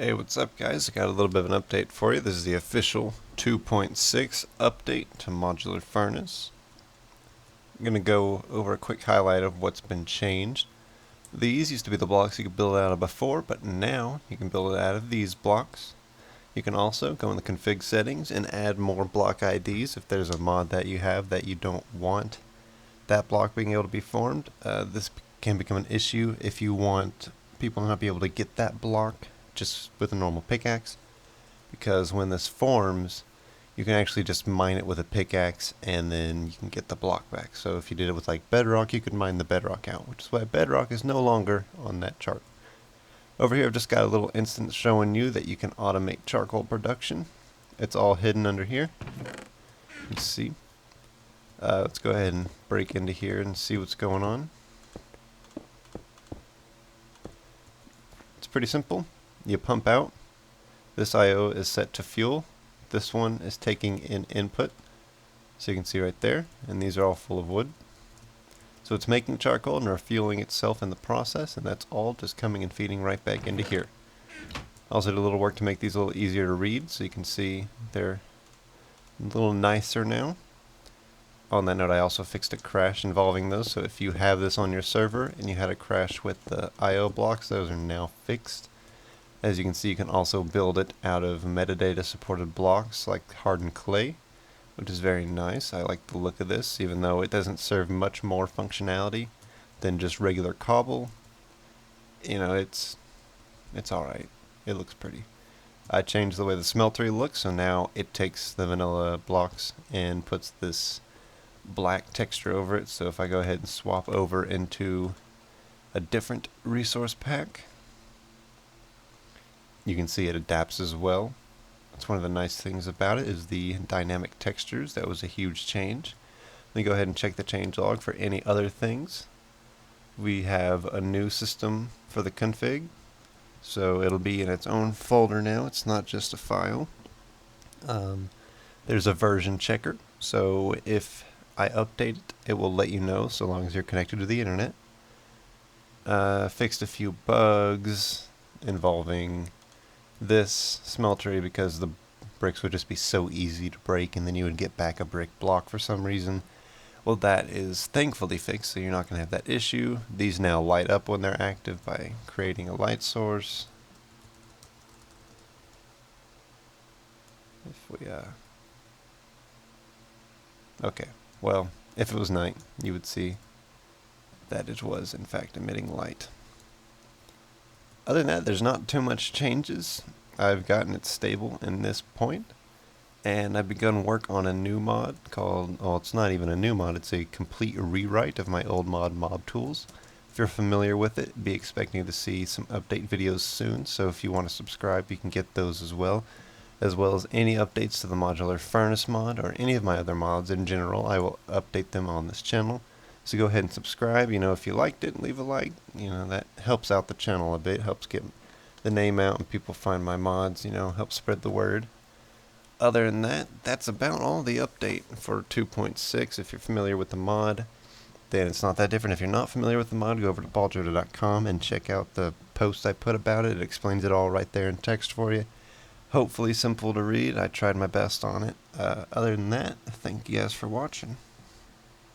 Hey, what's up guys? I got a little bit of an update for you. This is the official 2.6 update to Modular Furnace. I'm going to go over a quick highlight of what's been changed. These used to be the blocks you could build out of before, but now you can build it out of these blocks. You can also go in the config settings and add more block IDs if there's a mod that you have that you don't want that block being able to be formed. This can become an issue if you want people to not be able to get that block just with a normal pickaxe, because when this forms you can actually just mine it with a pickaxe and then you can get the block back. So if you did it with like bedrock, you could mine the bedrock out, which is why bedrock is no longer on that chart. Over here I've just got a little instance showing you that you can automate charcoal production. It's all hidden under here. You can see. Let's go ahead and break into here and see what's going on. It's pretty simple. You pump out. This IO is set to fuel. This one is taking in input. So you can see right there. And these are all full of wood. So it's making charcoal and refueling itself in the process, and that's all just coming and feeding right back into here. I also did a little work to make these a little easier to read, so you can see they're a little nicer now. On that note, I also fixed a crash involving those, so if you have this on your server and you had a crash with the IO blocks, those are now fixed. As you can see, you can also build it out of metadata supported blocks like hardened clay, which is very nice. I like the look of this, even though it doesn't serve much more functionality than just regular cobble. You know, it's alright. It looks pretty. I changed the way the smeltery looks, so now it takes the vanilla blocks and puts this black texture over it. So if I go ahead and swap over into a different resource pack, you can see it adapts as well. That's one of the nice things about it, is the dynamic textures. That was a huge change. Let me go ahead and check the changelog for any other things. We have a new system for the config, so it'll be in its own folder now. It's not just a file. There's a version checker, so if I update it, it will let you know so long as you're connected to the internet. Fixed a few bugs involving this smeltery, because the bricks would just be so easy to break and then you would get back a brick block for some reason. Well, that is thankfully fixed, so you're not going to have that issue. These now light up when they're active by creating a light source. If we okay, well, if it was night, you would see that it was in fact emitting light. Other than that, there's not too much changes. I've gotten it stable in this point, and I've begun work on a new mod called, well, it's not even a new mod, it's a complete rewrite of my old mod, Mob Tools. If you're familiar with it, be expecting to see some update videos soon, so if you want to subscribe, you can get those as well as any updates to the Modular Furnace mod, or any of my other mods in general. I will update them on this channel. So go ahead and subscribe. You know, if you liked it, leave a like. You know, that helps out the channel a bit, helps get the name out and people find my mods, you know, help spread the word. Other than that, that's about all the update for 2.6. If you're familiar with the mod, then it's not that different. If you're not familiar with the mod, go over to pauljoda.com and check out the post I put about it. It explains it all right there in text for you. Hopefully simple to read. I tried my best on it. Other than that, thank you guys for watching.